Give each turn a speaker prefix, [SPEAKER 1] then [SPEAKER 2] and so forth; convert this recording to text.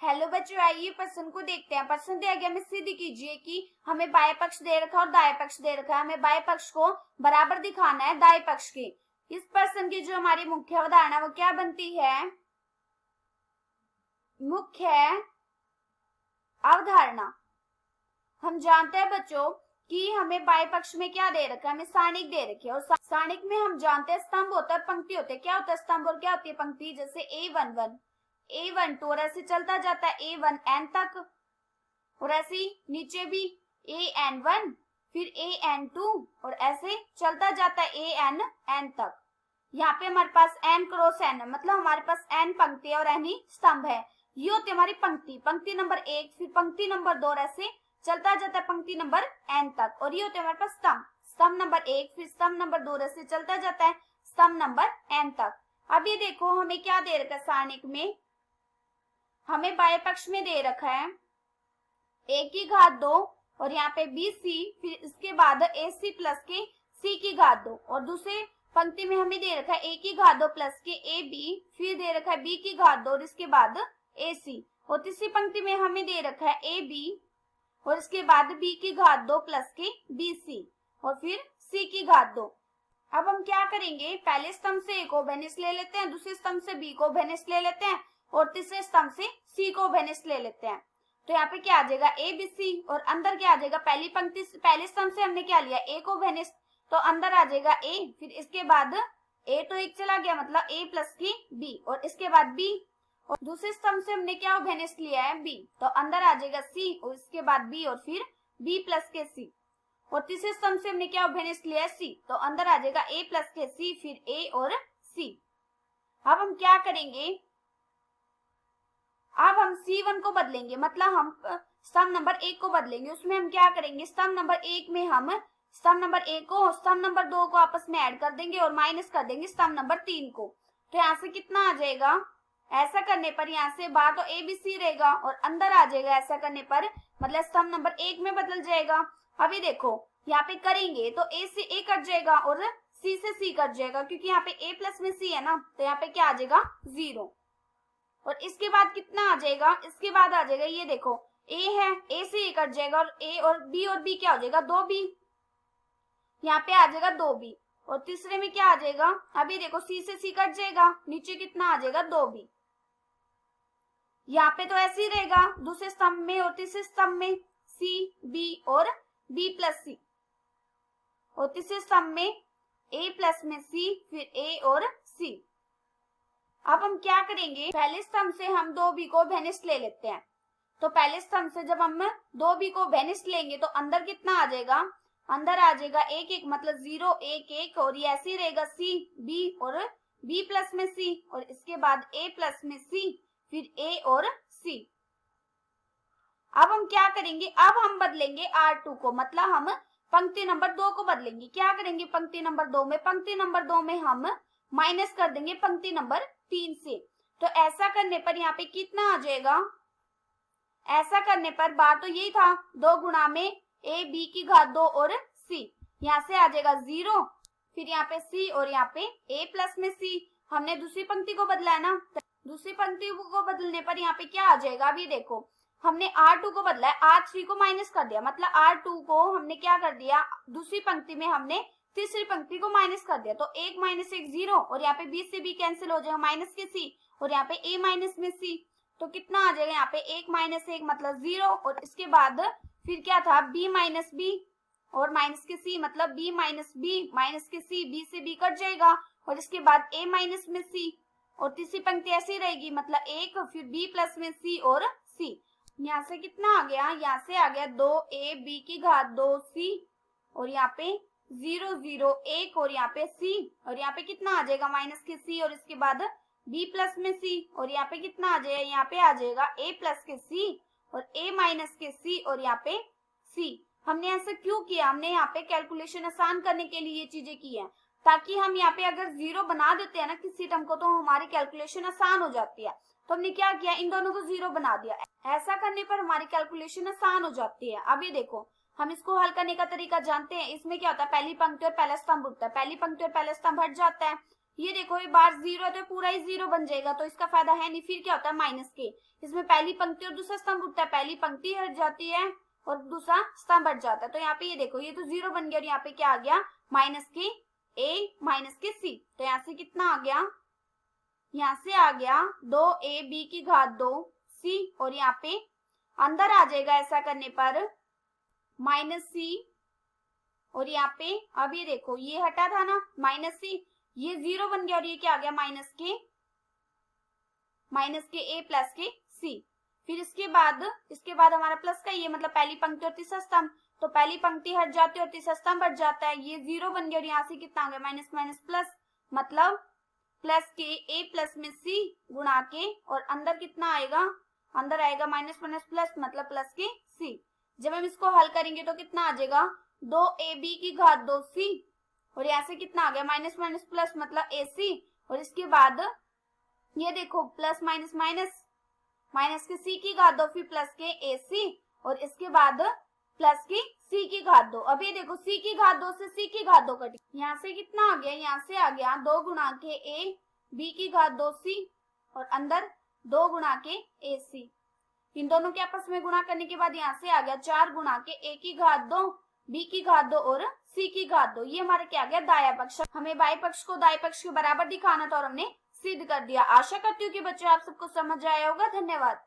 [SPEAKER 1] Hello बच्चों, आइए प्रश्न को देखते हैं। प्रश्न दिया गया, हमें सिद्ध कीजिए कि हमें बाएं पक्ष दे रखा है और दाएं पक्ष दे रखा है। हमें बाएं पक्ष को बराबर दिखाना है दाएं पक्ष के। इस प्रश्न की जो हमारी मुख्य अवधारणा वो क्या बनती है? मुख्य अवधारणा। हम जानते हैं बच्चों कि हमें बाएं पक्ष में क्या दे रखा है, हमें सारणिक दे रखी है। और सारणिक में हम जानते हैं स्तंभ होता है, पंक्ति होते हैं। क्या होता है स्तंभ और क्या होती है पंक्ति? जैसे A11 A12 और ऐसे चलता जाता है A1N तक, और ऐसे नीचे भी AN1 फिर AN2 और ऐसे चलता जाता है ANN तक। यहाँ पे हमारे पास N क्रॉस N है, मतलब हमारे पास N पंक्ति है और N ही स्तंभ है। ये होती है हमारी पंक्ति, पंक्ति नंबर 1 फिर पंक्ति नंबर 2 और ऐसे चलता जाता है पंक्ति नंबर N तक। और ये होते हैं हमारे पास स्तंभ, स्तंभ नंबर 1 फिर स्तंभ नंबर 2 ऐसे चलता जाता है स्तंभ नंबर N तक। अब ये देखो हमें क्या दे रखा है सारणिक में, हमें बाएं पक्ष में दे रखा है a की घात 2 और यहाँ पे BC फिर इसके बाद AC प्लस के C की घात 2, और दूसरे पंक्ति में हमें दे रखा है a की घात 2 प्लस के AB फिर दे रखा है B की घात 2 और इसके बाद AC, और तीसरी पंक्ति में हमें दे रखा है AB और इसके बाद B की घात 2 प्लस के BC और फिर C की घात 2। अब हम क्या करेंगे, पहले स्तंभ से A को बेनिस ले लेते हैं, दूसरे स्तंभ से B को बेनिस ले लेते हैं और तीसरे स्तंभ से C को बेनिस ले लेते हैं। तो यहाँ पे क्या आ जाएगा ABC और अंदर क्या आ जाएगा, पहली पंक्ति पहले स्तंभ से हमने क्या लिया A को बेनिस, तो अंदर आ जाएगा A फिर इसके बाद A तो एक चला गया मतलब A प्लस की B और इसके बाद B, और दूसरे स्तंभ से हमने क्या बेनिस लिया है B, तो अंदर आ जाएगा C और इसके बाद B और फिर B प्लस के C, और तीसरे स्तंभ से हमने क्या बेनिस लिया है C, तो अंदर आ जाएगा A प्लस के C फिर A और C। अब हम क्या करेंगे, अब हम C1 को बदलेंगे, मतलब हम स्तंभ नंबर 1 को बदलेंगे। उसमें हम क्या करेंगे, स्तंभ नंबर 1 में हम स्तंभ नंबर 1 को और स्तंभ नंबर 2 को आपस में ऐड कर देंगे और माइनस कर देंगे स्तंभ नंबर 3 को। तो यहाँ से कितना आ जाएगा, ऐसा करने पर यहाँ से बाहर तो ABC रहेगा और अंदर आ जाएगा, ऐसा करने पर मतलब स्तंभ नंबर 1 में बदल जाएगा। अभी देखो यहाँ पे करेंगे तो A से A कट जाएगा और C से C कट जाएगा, क्योंकि यहाँ पे A प्लस में C है ना, तो यहाँ पे क्या आ जाएगा 0। और इसके बाद कितना आ जाएगा, इसके बाद आ जाएगा ये देखो A है, A से A कट जाएगा और A और B क्या हो जाएगा 2B, यहाँ पे आ जाएगा 2B। और तीसरे में क्या आ जाएगा, अभी देखो C से C कट जाएगा, नीचे कितना आ जाएगा 2B। यहाँ पे तो ऐसे ही रहेगा दूसरे स्तंभ में और तीसरे स्तंभ में C B और B प्लस C, और तीसरे स्तंभ में A प्लस में C फिर A और C। अब हम क्या करेंगे, पहले स्तंभ से हम 2B को बेनिस ले लेते हैं। तो पहले स्तंभ से जब हम 2B को बेनिस लेंगे तो अंदर कितना आ जाएगा, अंदर आ जाएगा 1 1 मतलब 0 1 1, और ये ऐसे ही रहेगा C B और B प्लस में C और इसके बाद A प्लस में C फिर A और C। अब हम क्या करेंगे, अब हम बदलेंगे R2 को, मतलब हम पंक्ति नंबर 2 को बदलेंगे। क्या करेंगे पंक्ति नंबर 2 में, पंक्ति नंबर 2 में हम माइनस कर देंगे पंक्ति नंबर 3 से। तो ऐसा करने पर यहाँ पे कितना आ जाएगा, ऐसा करने पर बार तो यही था 2 गुणा में A B की घात 2 और C, यहाँ से आ जाएगा 0 फिर यहाँ पे C और यहाँ पे A प्लस में C। हमने दूसरी पंक्ति को बदला है ना, दूसरी पंक्ति को बदलने पर यहाँ पे क्या आ जाएगा, अभी देखो हमने R2 को बदला है, R3 को माइनस कर दिया, मतलब R2 को हमने क्या कर दिया, दूसरी पंक्ति में हमने तीसरी पंक्ति को माइनस कर दिया। तो 1 माइनस 1 0 और यहाँ पे B से B कैंसिल हो जाएगा माइनस के C और यहाँ पे A माइनस में C, तो कितना आ जाएगा यहाँ पे 1 माइनस 1 मतलब 0, और इसके बाद फिर क्या था B माइनस B और माइनस के C मतलब B माइनस B माइनस के C, B से B कट जाएगा और इसके बाद A माइनस में C, और तीसरी पंक्ति ऐसी रहेगी मतलब 1 फिर B प्लस में C और C। यहाँ से कितना आ गया, यहाँ से आ गया 2AB की घात 2C और यहाँ पे 0 0 1 और यहाँ पे C, और यहाँ पे कितना आ जाएगा माइनस के C और इसके बाद B प्लस में C, और यहाँ पे कितना आ जाएगा, यहाँ पे आ जाएगा A प्लस के C और A माइनस के C और यहाँ पे C। हमने ऐसा क्यों किया, हमने यहाँ पे कैलकुलेशन आसान करने के लिए ये चीजें की है, ताकि हम यहाँ पे अगर 0 बना देते हैं ना किसी टर्म को तो हमारी कैलकुलेशन आसान हो जाती है। तो हमने क्या किया, इन दोनों को 0 बना दिया, ऐसा करने पर हमारी कैलकुलेशन आसान हो जाती है। अभी देखो हम इसको हल करने का तरीका जानते हैं। इसमें क्या होता है, पहली पंक्ति और पहला स्तंभ उठता है, पहली पंक्ति और पहला स्तंभ हट जाता है ये देखो ये बार जीरो है तो पूरा ही जीरो बन जाएगा, तो इसका फायदा है नहीं। फिर क्या होता है माइनस के, इसमें पहली पंक्ति और दूसरा स्तंभ उठता है, पहली पंक्ति हट जाती है और दूसरा स्तंभ हट जाता है। तो यहाँ पे ये देखो ये तो जीरो बन गया और यहाँ पे क्या आ गया माइनस के ए माइनस के सी। तो यहाँ से कितना आ गया, यहाँ से आ गया 2ab की घात 2c और यहाँ पे अंदर आ जाएगा ऐसा करने पर माइनस सी। और यहाँ पे अब ये देखो ये हटा था ना माइनस सी, ये जीरो बन गया और ये क्या आ गया माइनस के ए प्लस के सी। फिर इसके बाद हमारा प्लस का ये मतलब पहली पंक्ति और तीसरा स्तंभ, तो पहली पंक्ति हट जाती है और तीसरा स्तंभ हट जाता है, ये जीरो बन गया और यहाँ से कितना आ गया माइनस माइनस प्लस, मतलब प्लस के ए प्लस में सी गुणा के और अंदर कितना आएगा, अंदर आएगा माइनस माइनस प्लस मतलब प्लस के सी। जब हम इसको हल करेंगे तो कितना आ जाएगा 2ab की घात 2c और यहाँ से कितना आ गया माइनस माइनस प्लस मतलब ac। और इसके बाद ये देखो प्लस माइनस माइनस माइनस के c की घात 2 फिर प्लस के ac और इसके बाद प्लस की c की घात 2। अब ये देखो c की घात 2 से c की घात 2 कटी, यहाँ से कितना आ गया, यहाँ से आ गया 2 गुणा के a b की घात 2c और अंदर 2 गुणा के ac। इन दोनों के आपस में गुणा करने के बाद यहाँ से आ गया 4 गुणा के a की घात 2 b की घात 2 और c की घात 2। ये हमारे क्या आ गया दायां पक्ष। हमें बाएं पक्ष को दाएं पक्ष के बराबर दिखाना था और हमने सिद्ध कर दिया। आशा करती हूँ कि बच्चों आप सबको समझ आया होगा। धन्यवाद।